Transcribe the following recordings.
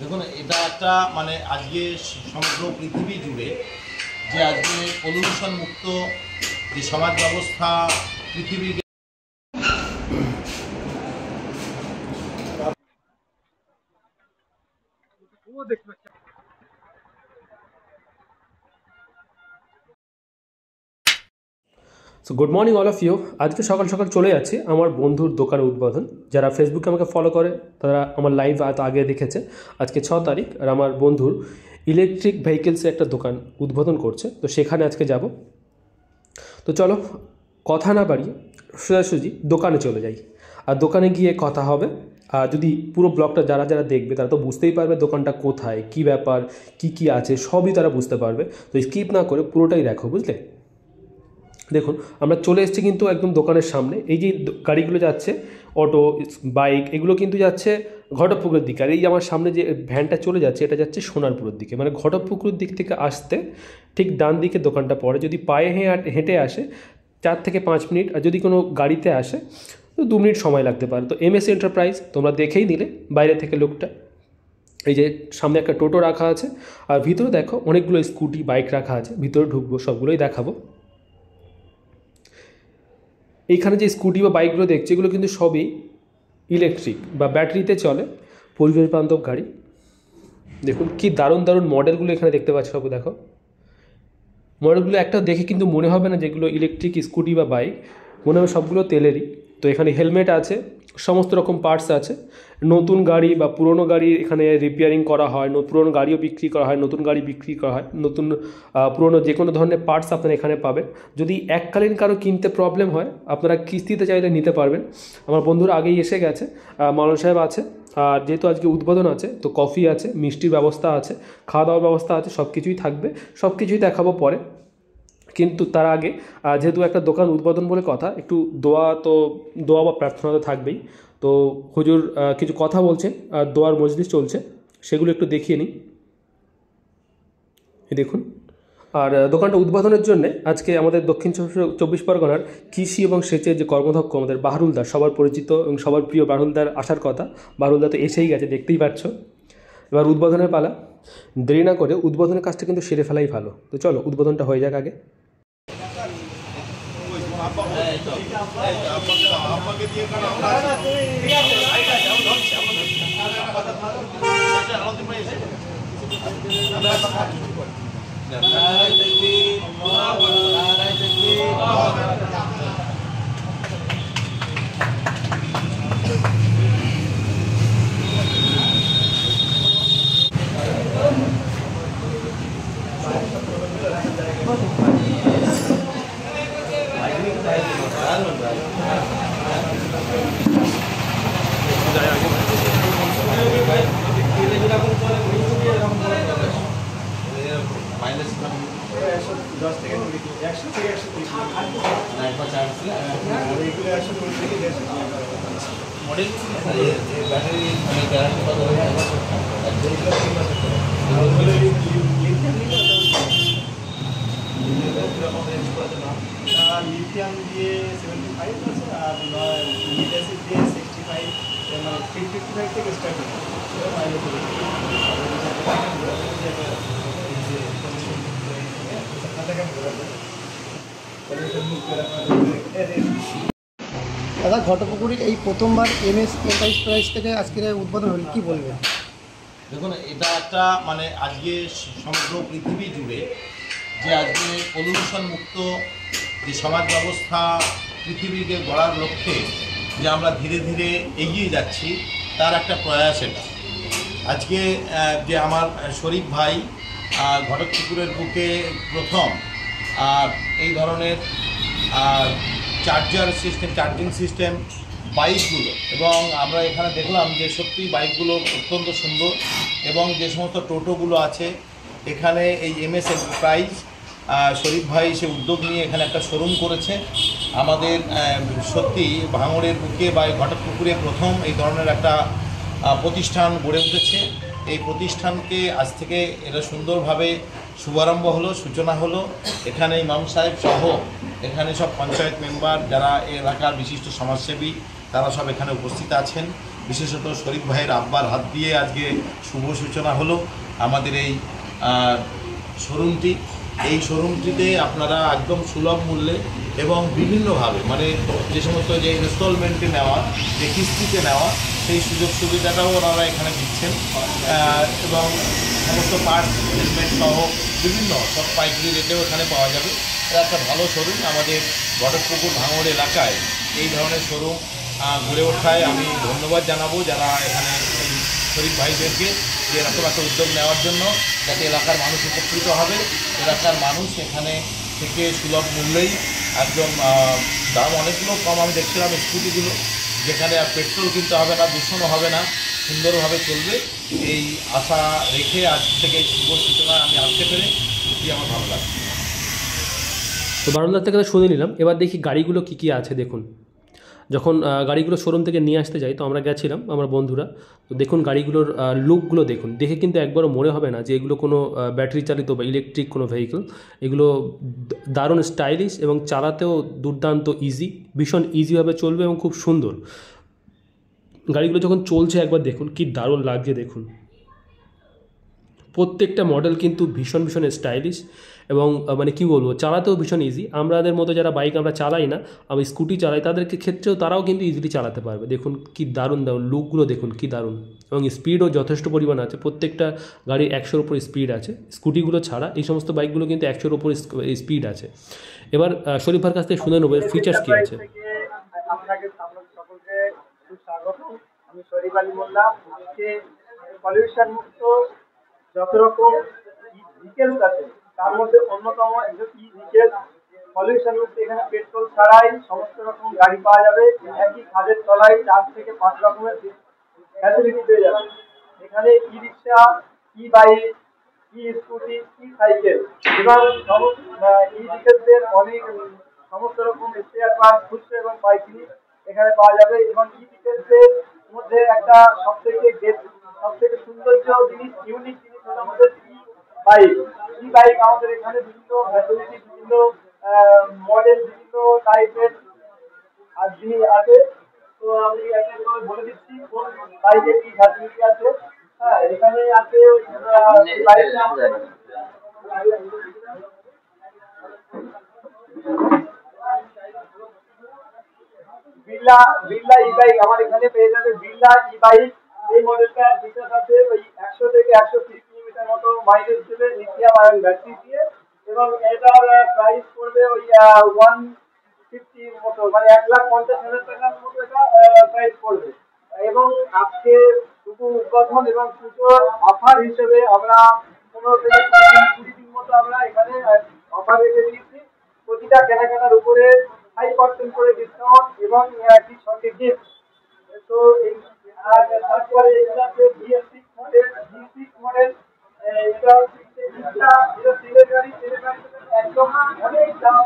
দেখুন, এটা একটা মানে আজকে সমগ্র পৃথিবী জুড়ে যে আজকে পলিউশন মুক্ত যে সমাজ ব্যবস্থা পৃথিবীকে so good morning all of you. আজকে সকাল সকাল চলে যাচ্ছি আমার বন্ধুর দোকানের উদ্বোধন। যারা ফেসবুকে আমাকে ফলো করে তারা আমার লাইভ আগে দেখেছে। আজকে 6 তারিখ আর আমার বন্ধুর ইলেকট্রিক ভেহিকেলসের একটা দোকান উদ্বোধন করছে, তো সেখানে আজকে যাব। তো চলো কথা না বাড়িয়ে সোজাসুজি দোকানে চলে যাই, আর দোকানে গিয়ে কথা হবে। আর যদি পুরো ব্লগটা যারা যারা দেখবে তারা তো বুঝতেই পারবে দোকানটা কোথায়, কী ব্যাপার, কি আছে সবই তারা বুঝতে পারবে। তো স্কিপ না করে পুরোটাই দেখো, বুঝলে? দেখুন, আমরা চলে এসেছি কিন্তু একদম দোকানের সামনে। এই যে গাড়িগুলো যাচ্ছে, অটো, বাইক, এগুলো কিন্তু যাচ্ছে ঘটকপুকুরের দিকে। আর এই আমার সামনে যে ভ্যানটা চলে যাচ্ছে, এটা যাচ্ছে সোনারপুরের দিকে। মানে ঘটকপুকুরের দিক থেকে আসতে ঠিক ডান দিকে দোকানটা পড়ে। যদি পায়ে হেঁটে আসে 4 থেকে 5 মিনিট, আর যদি কোনো গাড়িতে আসে তো 2 মিনিট সময় লাগতে পারে। তো MS এন্টারপ্রাইজ তোমরা দেখেই নিলে বাইরে থেকে লোকটা। এই যে সামনে একটা টোটো রাখা আছে, আর ভিতরে দেখো অনেকগুলো স্কুটি, বাইক রাখা আছে। ভিতরে ঢুকবো, সবগুলোই দেখাবো। এইখানে যে স্কুটি বা বাইকগুলো দেখছি, এগুলো কিন্তু সবই ইলেকট্রিক বা ব্যাটারিতে চলে, পরিবেশ বান্ধব গাড়ি। দেখুন কি দারুণ দারুণ মডেলগুলো এখানে দেখতে পাচ্ছি। সব দেখো মডেলগুলো একটা দেখে কিন্তু মনে হবে না যেগুলো ইলেকট্রিক স্কুটি বা বাইক, মনে হবে সবগুলো তেলেরই। তো এখানে হেলমেট আছে, সমস্ত রকম পার্টস আছে। নতুন গাড়ি বা পুরনো গাড়ি এখানে রিপেয়ারিং করা হয়, পুরনো গাড়িও বিক্রি করা হয়, নতুন গাড়ি বিক্রি করা হয়। নতুন পুরনো যে কোনো ধরনের পার্টস আপনারা এখানে পাবেন। যদি এককালীন কারো কিনতে প্রবলেম হয়, আপনারা কিস্তিতে চাইলে নিতে পারবেন। আমার বন্ধুরা আগেই এসে গেছে, মাওলানা সাহেব আছে। আর যেহেতু আজকে উদ্বোধন আছে, তো কফি আছে, মিষ্টির ব্যবস্থা আছে, খাওয়া দাওয়ার ব্যবস্থা আছে, সব কিছুই থাকবে। সব কিছুই দেখাবো পরে। কিন্তু তার আগে যেহেতু একটা দোকান উদ্বোধন বলে কথা, একটু দোয়া বা প্রার্থনা তো থাকবেই। তো হুজুর কিছু কথা বলছেন আর দোয়ার মজলিস চলছে, সেগুলো একটু দেখিয়ে নিই। দেখুন, আর দোকানটা উদ্বোধনের জন্য আজকে আমাদের দক্ষিণ চব্বিশ পরগনার কৃষি এবং সেচের যে কর্মদক্ষ আমাদের বাহরুলদার, সবার পরিচিত এবং সবার প্রিয় বাহরুলদার আসার কথা। বাহরুলদা তো এসেই গেছে, দেখতেই পাচ্ছ। এবার উদ্বোধনের পালা। দেরি না করে উদ্বোধনের কাজটা কিন্তু সেরে ফেলাই ভালো। তো চলো উদ্বোধনটা হয়ে যাক আগে। লিথিয়াম দিয়ে 75 আছে, আর লিড অ্যাসিড দিয়ে 65, মানে 55 থেকে স্টার্ট হয়। দাদা, ঘটপুকুরে এই প্রথমবার MS এন্টারপ্রাইজ থেকে আজকের উদ্বোধন হল, কি বলবেন? দেখুন, এটা একটা মানে আজকে সমগ্র পৃথিবী জুড়ে যে আজকে পলিউশন মুক্ত যে সমাজ ব্যবস্থা পৃথিবীকে গড়ার লক্ষ্যে যে আমরা ধীরে ধীরে এগিয়ে যাচ্ছি, তার একটা প্রয়াস এটা। আজকে যে আমার শরীফ ভাই ঘটকপুকুরের বুকে প্রথম এই ধরনের চার্জিং সিস্টেম বাইকগুলো, এবং আমরা এখানে দেখলাম যে সত্যি বাইকগুলো অত্যন্ত সুন্দর। এবং যে সমস্ত টোটোগুলো আছে এখানে এই MS এন্টারপ্রাইজ শরীফ ভাই সে উদ্যোগ নিয়ে এখানে একটা শোরুম করেছে। আমাদের সত্যি ভাঙড়ের বুকে বা ঘটকপুকুরে প্রথম এই ধরনের একটা প্রতিষ্ঠান গড়ে উঠেছে। এই প্রতিষ্ঠানকে আজ থেকে এটা সুন্দরভাবে শুভারম্ভ হলো, সূচনা হলো। এখানে ইমাম সাহেব সহ এখানে সব পঞ্চায়েত মেম্বার যারা এলাকার বিশিষ্ট সমাজসেবী তারা সব এখানে উপস্থিত আছেন। বিশেষত শরীফ ভাইয়ের আব্বার হাত দিয়ে আজকে শুভ সূচনা হলো আমাদের এই শোরুমটি। এই শোরুমটিতে আপনারা একদম সুলভ মূল্যে এবং বিভিন্নভাবে মানে যে সমস্ত যে ইনস্টলমেন্টে নেওয়া, যে কিস্তিতে নেওয়া, সেই সুযোগ সুবিধাটাও ওনারা এখানে দিচ্ছেন এবং সমস্ত পার্টস হেলমেট সহ বিভিন্ন সব পাইকারি রেটেও এখানে পাওয়া যাবে। এটা একটা ভালো শোরুম। আমাদের ঘটকপুকুর ভাঙড় এলাকায় এই ধরনের শোরুম গড়ে ওঠায় আমি ধন্যবাদ জানাবো যারা এখানে এই শরীফ ভাইদেরকে যে এরকম একটা উদ্যোগ নেওয়ার জন্য, যাতে এলাকার মানুষ উপকৃত হবে। এলাকার মানুষ এখানে থেকে সুলভ মূল্যেই একদম দাম অনেকগুলো কম। আমি দেখছিলাম স্কুটিগুলো, যেখানে আর পেট্রোল কিনতে হবে না, দূষণও হবে না, সুন্দরভাবে চলবে। এই আশা রেখে আজ থেকে এই শুভ সূচনা আমি আসতে পেরে সত্যি আমার ভালো লাগছে। তো বারান্দার থেকে শুনে নিলাম, এবার দেখি গাড়িগুলো কী কী আছে। দেখুন, যখন গাড়িগুলো শোরুম থেকে নিয়ে আসতে যাই তো আমরা গেছিলাম আমার বন্ধুরা, তো দেখুন গাড়িগুলোর লুকগুলো দেখুন, দেখে কিন্তু একবারও মনে হবে না যে এগুলো কোনো ব্যাটারি চালিত বা ইলেকট্রিক কোনো ভেহিকল। এগুলো দারুণ স্টাইলিশ এবং চালাতেও দুর্দান্ত ইজি, ভীষণ ইজিভাবে চলবে এবং খুব সুন্দর। গাড়িগুলো যখন চলছে একবার দেখুন কি দারুণ লাগছে। দেখুন প্রত্যেকটা মডেল কিন্তু ভীষণ ভীষণ স্টাইলিশ এবং মানে কী বলবো, চালাতেও ভীষণ ইজি। আমাদের মতো যারা বাইক আমরা চালাই না, আমি স্কুটি চালাই, তাদেরকে ক্ষেত্রেও তারাও কিন্তু ইজিলি চালাতে পারবে। দেখুন কি দারুণ দারুণ লুকগুলো দেখুন, কি দারুণ, এবং স্পিডও যথেষ্ট পরিমাণ আছে। প্রত্যেকটা গাড়ির 100-র উপর স্পিড আছে, স্কুটিগুলো ছাড়া এই সমস্ত বাইকগুলো কিন্তু 100-র উপর স্পিড আছে। এবার শরীফার কাছ থেকে শুনে নেবো এর ফিচার্স কী আছে। আপনাকে সকলকে স্বাগত। আমি শরীফ আলী মোল্লা। আজকে পলিউশন মুক্ত যত রকম ভেহিকেলস আছে তার মধ্যে অন্যতম একজন ভেহিকেল পলিউশন মুক্ত। এখানে পেট্রোল ছাড়াই সমস্ত রকম গাড়ি পাওয়া যাবে। একই ছাদের তলায় 4 থেকে 5 রকমের ফ্যাসিলিটি পেয়ে যাবে। এখানে ই রিক্সা, ই বাইক, ই স্কুটি, ই সাইকেল এবং ই ভেহিকেলসের অনেক সমস্ত রকম স্পেয়ার পার্ট খুচরো এবং পাইকারি এখানে পাওয়া যাবে। এবং ই ভেহিকেলসের মধ্যে একটা সবথেকে সৌন্দর্য জিনিস, ইউনিক জিনিস হলো আমাদের ই বাইক। আমাদের এখানে বিভিন্ন ফ্যাসিলিটি, বিভিন্ন মডেল, বিভিন্ন টাইপের আর জিনিস আছে। তো আমি একটা করে বলে দিচ্ছি কোন বাইকের কি ফ্যাসিলিটি আছে। হ্যাঁ, এখানে আছে বাইক আছে বিড়লা ই বাইক। আমার এখানে পেয়ে যাবে বিড়লা ই বাইক। এই মডেলটা ফিচার্স আছে ওই 100 থেকে 130 কিলোমিটার মতো মাইলেজ দেবে লিথিয়াম আয়ন ব্যাটারি দিয়ে। এবং এটার প্রাইস পড়বে ওই 150 মতো, মানে 1,50,000 টাকার মতো এটা প্রাইস পড়বে। এবং আজকে শুধু উদ্বোধন এবং পুজোর অফার হিসেবে আমরা 15 থেকে 20 দিন মতো আমরা এখানে অফার রেখে দিয়েছি। প্রতিটা কেনাকাটার উপরে 5% করে ডিসকাউন্ট এবং একটি সঙ্গে গিফট। তো এই তারপরে এটা আছে BS6 মডেল। এটা তেলের গাড়ি একদম অনেক দাম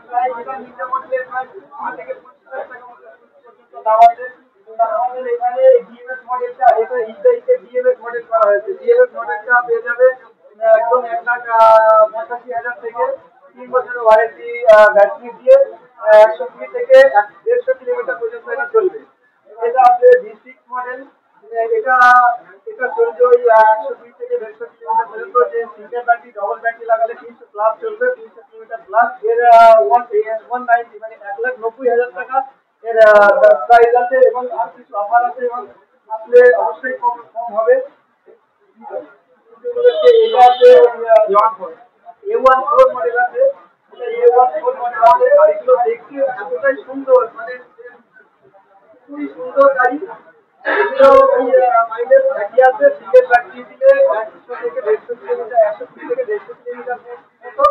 প্রায় এটা নিচে মডেলের প্রায় 20 থেকে 25,000 টাকা পর্যন্ত দাম আছে। আমাদের এখানে DMS মডেলটা, এটা ইদাইতে DMS মডেল করা হয়েছে। DMS মডেলটা পেয়ে যাবে একদম 1,85,000 থেকে 3 বছরের ওয়ারেন্টি ব্যাটারি দিয়ে 120 থেকে 150 কিলোমিটার পর্যন্ত এটা চলবে। এটা আছে V6 মডেল। এটা চলবে ওই 120 থেকে 150 কিলোমিটার পর্যন্ত। যে সিঙ্গেল ব্যাটারি, ডবল ব্যাটারি লাগালে 300 প্লাস চলবে, 300 কিলোমিটার প্লাস। এর 190 মানে 1,90,000 টাকা এর প্রাইস আছে এবং আর কিছু অফার আছে এবং আসলে অবশ্যই কম হবে। এটা আছে A14 মডেল আছে। A14 মডেল আছে। গাড়িগুলো দেখতে এতটাই সুন্দর, মানে খুবই সুন্দর গাড়ি। এগুলো মাইলেজ একই আছে। সিঙ্গেল ব্যাটারি দিলে 100 থেকে 150 কিলোমিটার, 120 থেকে 150 কিলোমিটার মতো।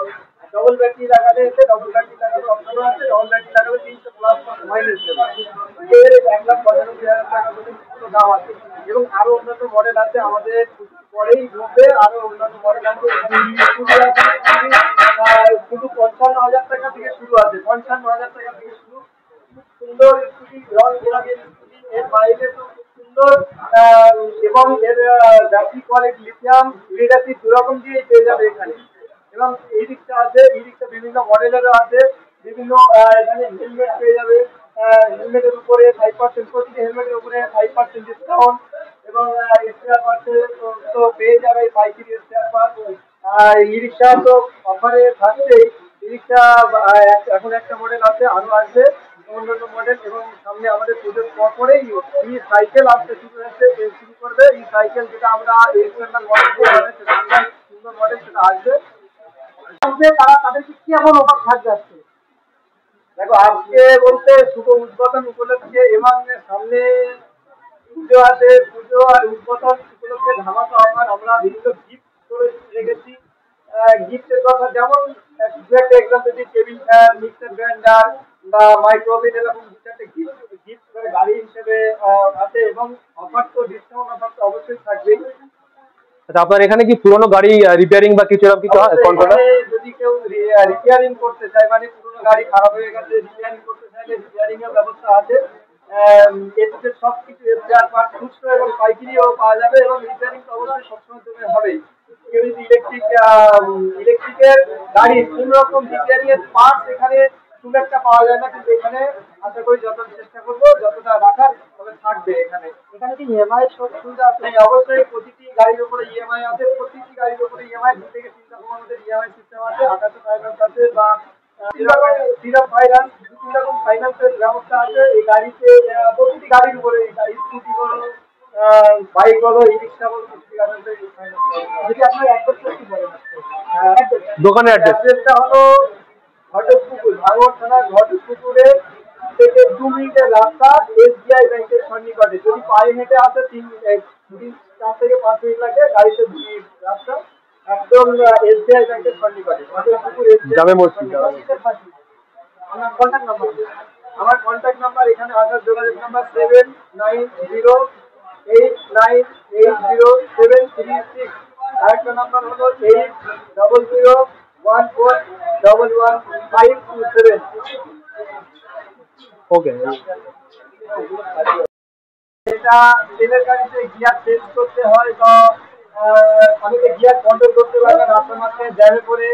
ডবল ব্যাটারি লাগালে ডবল ব্যাটারি লাগালে অপশন আছে, ডবল ব্যাটারি লাগালে 300 প্লাস মাইলেজ দেবে। এর 1,95,000 টাকা পর্যন্ত দাম আছে। এবং আরো অন্যান্য মডেল আছে আমাদের পরেই ঢুকবে। আরো অন্যান্য মডেল আছে। শুধু 55,000 টাকা থেকে শুরু আছে, 55,000 টাকা থেকে শুরু। খুব সুন্দর স্কুটি, রং বেরঙের স্কুটি। এর মাইলেজ খুব সুন্দর এবং এর battery quality lithium lead acid দুরকম দিয়ে পেয়ে যাবে এখানে। এবং ই রিক্সা আছে, ই রিক্সা বিভিন্ন মডেলেরও আছে। বিভিন্ন এখানে হেলমেট পেয়ে যাবে, হেলমেটের উপরে 5% প্রতিটি হেলমেটের উপরে 5% ডিসকাউন্ট এবং স্পেয়ার পার্টসে তো পেয়ে যাবে পাইকারি স্পেয়ার পার্টস। আর ই রিক্সা তো অফারে থাকছেই। ই রিক্সা এখন একটা মডেল আছে, আরো আসবে অন্যান্য মডেল, এবং সামনে আমাদের পুজোর পরেই ই সাইকেল আসতে শুরু করবে। ই সাইকেল যেটা আমরা এক্সটার্নাল মডেল সেটা সুন্দর মডেল সেটা আসবে। তারা তাদেরকে কি এমন অফার থাকবে আজকে? দেখো আজকে বলতে শুভ উদ্বোধন উপলক্ষে এবং সামনে পুজো আছে, পুজো আর উদ্বোধন উপলক্ষে ধামাকা অফার আমরা বিভিন্ন গিফট করে রেখেছি। গিফটের কথা যেমন দু একটা এক্সাম্পল দিই, টেবিল ফ্যান, মিক্সার গ্রাইন্ডার বা মাইক্রোওভেন, এরকম দু চারটে গিফট করে গাড়ি হিসেবে আছে। এবং অফার তো ডিসকাউন্ট অফার তো অবশ্যই থাকবেই। আচ্ছা, আপনার এখানে কি পুরনো গাড়ি রিপেয়ারিং বা কিছু এরকম কিছু হয়? যদি কেউ রিপেয়ারিং করতে চায়, মানে পুরনো গাড়ি খারাপ হয়ে গেছে রিপেয়ারিং করতে চাইলে রিপেয়ারিং এর ব্যবস্থা আছে। এতে সবকিছু স্পেয়ার পার্ট খুচরো এবং পাইকারিও পাওয়া যাবে এবং রিপেয়ারিং তো অবশ্যই সবসময় জন্য হবেই। কেউ যদি ইলেকট্রিকের গাড়ি কোন রকম রিপেয়ারিং এর পার্টস এখানে খুব একটা পাওয়া যায় না, কিন্তু এখানে আশা করি যত চেষ্টা করবো যতটা রাখার তবে থাকবে। এখানে কি ইএমআই সুবিধা আছে? অবশ্যই প্রতিটি গাড়ির উপরে ইএমআই আছে, প্রতিটি গাড়ির উপরে ইএমআই 2 থেকে 3 রকম আমাদের ইএমআই সিস্টেম আছে। আকাশে ফাইন্যান্স আছে বা ফাইন্যান্স, 2-3 রকম ফাইন্যান্সের ব্যবস্থা আছে এই গাড়িতে। প্রতিটি গাড়ির উপরে স্কুটি বলো, বাইক বলো, ই রিক্সা বলো, প্রতিটি গাড়ির উপরে যদি আপনার অ্যাড্রেসটা কি বলেন? দোকানের অ্যাড্রেসটা হলো ঘটকপুকুর, ভাঙড় থানা ঘটকপুকুরে থেকে 2 মিনিটের রাস্তা, এসবিআই ব্যাংকের সন্নিকটে। যদি পায়ে হেঁটে আসে 4 থেকে 5 মিনিট লাগে, গাড়িতে 2 মিনিট রাস্তা, একদম এসবিআই ব্যাংকের সন্নিকটে ঘটকপুকুর জামে মসজিদ। আমার কন্ট্যাক্ট নাম্বার এখানে আসার যোগাযোগ নাম্বার 7908980736। আরেকটা নাম্বার হলো 8001411527। ওকে। এটা তেলের গাড়িতে গিয়ার চেঞ্জ করতে হয় তো অনেকে গিয়ার কন্ট্রোল করতে পারে না, রাস্তার মাঝখানে জ্যামে পড়ে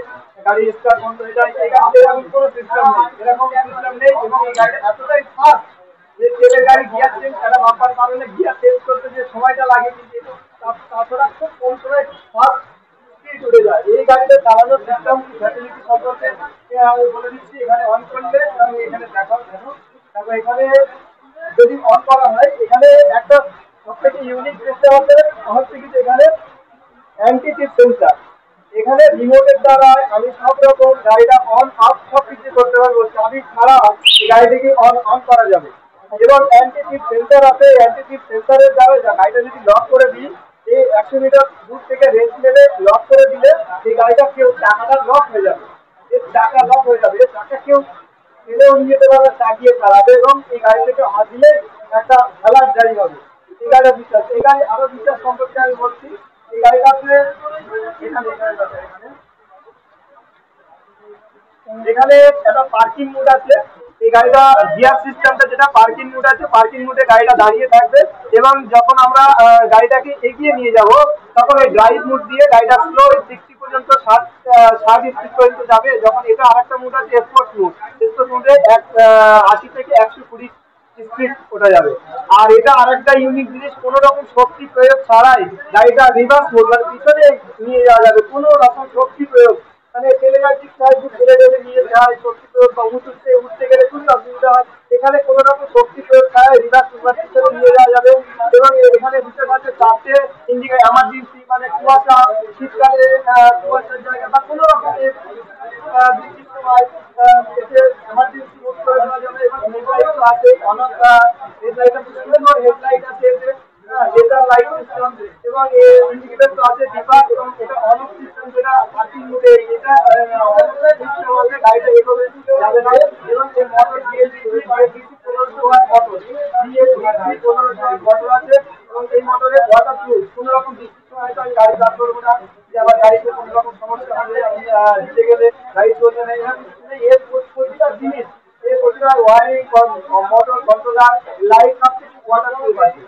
গাড়ি স্টার্ট বন্ধ হয়ে যায়। এই গাড়িতে এরকম কোনো সিস্টেম নেই, এরকম সিস্টেম নেই। এবং এই গাড়িটা এতটাই ফাস্ট যে তেলের গাড়ি গিয়ার চেঞ্জ একটা মাপার কারণে গিয়ার চেঞ্জ করতে যে সময়টা লাগে, কিন্তু তাছাড়া খুব কম সময় ফাস্ট স্পিড উঠে যায়। এই গাড়িতে চালানোর সিস্টেম ফ্যাসিলিটি সম্পর্কে আমি বলে দিচ্ছি। এখানে অন করলে আমি এখানে দেখাবো। তারপর এখানে যদি অন করা হয়, এখানে একটা সবথেকে ইউনিক সিস্টেম হচ্ছে কি এখানে অ্যান্টি টিপ সেন্সার। এখানে রিমোটের দ্বারা আমি সব রকম গাড়িটা অন অফ সব কিছু করতে পারবো, চাবি ছাড়া গাড়িটিকে অন করা যাবে। এবং অ্যান্টি টিপ সেন্সার আছে, অ্যান্টি টিপ সেন্সারের দ্বারা গাড়িটা যদি লক করে দিই, এই 100 মিটার দূর থেকে রেঞ্জ মেরে লক করে দিলে এই গাড়িটা কেউ চাকাটা লক হয়ে যাবে, এর চাকা লক হয়ে যাবে, এর চাকা কেউ ফেলেও নিয়ে যেতে পারবে, চাকিয়ে চালাবে এবং এই গাড়ি থেকে হাত দিলে একটা অ্যালার্ট জারি হবে। এই গাড়িটা বিশ্বাস, এই গাড়ি আরো বিশ্বাস সম্পর্কে আমি বলছি। এই গাড়িটাতে এখানে একটা পার্কিং মোড আছে। এই গাড়িটা গিয়ার সিস্টেমটা যেটা পার্কিং মোড আছে, পার্কিং মোডে গাড়িটা দাঁড়িয়ে থাকবে এবং যখন আমরা গাড়িটাকে এগিয়ে নিয়ে যাব তখন এই ড্রাইভ মোড দিয়ে গাড়িটা স্লো 60 পর্যন্ত 60 স্পিড পর্যন্ত যাবে। যখন এটা আরেকটা মোড আছে স্পোর্ট মোড, স্পোর্ট মোডে 80 থেকে 120 স্পিড ওঠা যাবে। আর এটা আরেকটা ইউনিক জিনিস, কোনো রকম শক্তি প্রয়োগ ছাড়াই গাড়িটা রিভার্স মোড মানে পিছনে নিয়ে যাওয়া যাবে, কোনো রকম শক্তি প্রয়োগ মানে টেলিম্যাটিক সাহায্যে ছেড়ে দেবে নিয়ে যায় শক্তি প্রয়োগ বা উঠতে গেলে খুব অসুবিধা হয়। এখানে কোনো রকম শক্তি প্রয়োগ ছাড়াই রিভার্স পিছনে নিয়ে যাওয়া যাবে। এবং এখানে বিশেষ আছে 4টে ইন্ডিকেটর, এমার্জেন্সি মানে কুয়াশা, শীতকালে কুয়াশার জায়গা বা কোনো রকম বৃষ্টির সময় এমার্জেন্সি মোড করে দেওয়া যাবে। এবং হেডলাইট আছে, অনেক হেডলাইট আছে, হেডলাইট আছে, লেজার লাইট সিস্টেম এবং ইন্ডিকেটর তো আছে ডিপার। এবং এটা অনেক সিস্টেম যেটা পার্কিং মোডে, এটা গাড়িটা এগোবে যাবে না। এবং এই motor BLDC 1500 watt motor, BLDC 1500 motor আছে। এবং এই মোটরে ওয়াটার প্রুফ, কোনো রকম বৃষ্টির সময় হয়তো আমি গাড়ি চাষ করবো না, যে আমার গাড়িতে কোনো রকম সমস্যা হবে, আমি দিতে গেলে গাড়ি চলবে না। এর প্রতিটা জিনিস, এর প্রতিটা ওয়ারিং, মোটর কন্ট্রোলার, লাইট সব কিছু ওয়াটার প্রুফ আছে।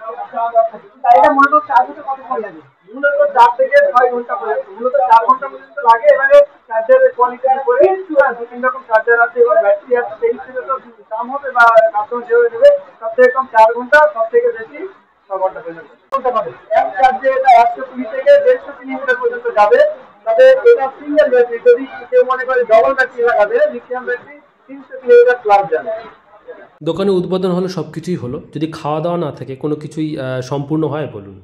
গাড়িটা মূলত চার্জ হতে কতক্ষণ লাগে? মূলত 4 থেকে 6 ঘন্টা পর্যন্ত, মূলত 4 ঘন্টা পর্যন্ত লাগে। এবারে চার্জারের কোয়ালিটির উপরে 2-3 রকম চার্জার আছে এবং ব্যাটারি আছে, সেই হিসেবে তো দাম হবে বা কাস্টমার যেভাবে নেবে। সব থেকে কম 4 ঘন্টা, সব থেকে বেশি 6 ঘন্টা পর্যন্ত বলতে পারে। এক চার্জে এটা 120 থেকে 150 কিলোমিটার পর্যন্ত যাবে। তবে এটা সিঙ্গেল ব্যাটারি, যদি কেউ মনে করে ডবল ব্যাটারি লাগাবে, লিথিয়াম ব্যাটারি 300 কিলোমিটার প্লাস যাবে। দোকানে উদ্বোধন হলো, সব কিছুই হলো, যদি খাওয়া দাওয়া না থাকে কোনো কিছুই সম্পূর্ণ হয় বলুন।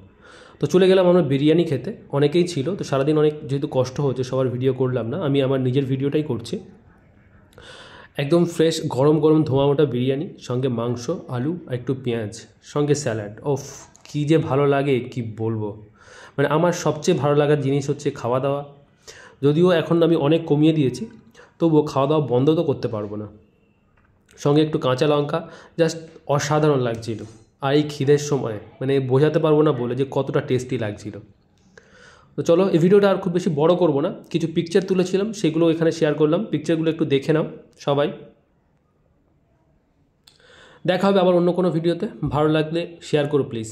তো চলে গেলাম আমরা বিরিয়ানি খেতে, অনেকেই ছিল, তো সারাদিন অনেক যেহেতু কষ্ট হচ্ছে সবার ভিডিও করলাম না, আমি আমার নিজের ভিডিওটাই করছি। একদম ফ্রেশ গরম গরম ধোঁয়া ওঠা বিরিয়ানি, সঙ্গে মাংস, আলু আর একটু পেঁয়াজ, সঙ্গে স্যালাড। ওফ, কী যে ভালো লাগে কি বলবো। মানে আমার সবচেয়ে ভালো লাগার জিনিস হচ্ছে খাওয়া দাওয়া। যদিও এখন আমি অনেক কমিয়ে দিয়েছি, তবুও খাওয়া দাওয়া বন্ধ তো করতে পারবো না। সঙ্গে একটু কাঁচা লঙ্কা, জাস্ট অসাধারণ লাগছিল। আর এই খিদের সময় মানে বোঝাতে পারবো না বলে যে কতটা টেস্টি লাগছিল। তো চলো, এই ভিডিওটা আর খুব বেশি বড় করব না, কিছু পিকচার তুলেছিলাম সেগুলো এখানে শেয়ার করলাম, পিকচারগুলো একটু দেখে নাও সবাই। দেখা হবে আবার অন্য কোনো ভিডিওতে, ভালো লাগলে শেয়ার করো প্লিজ।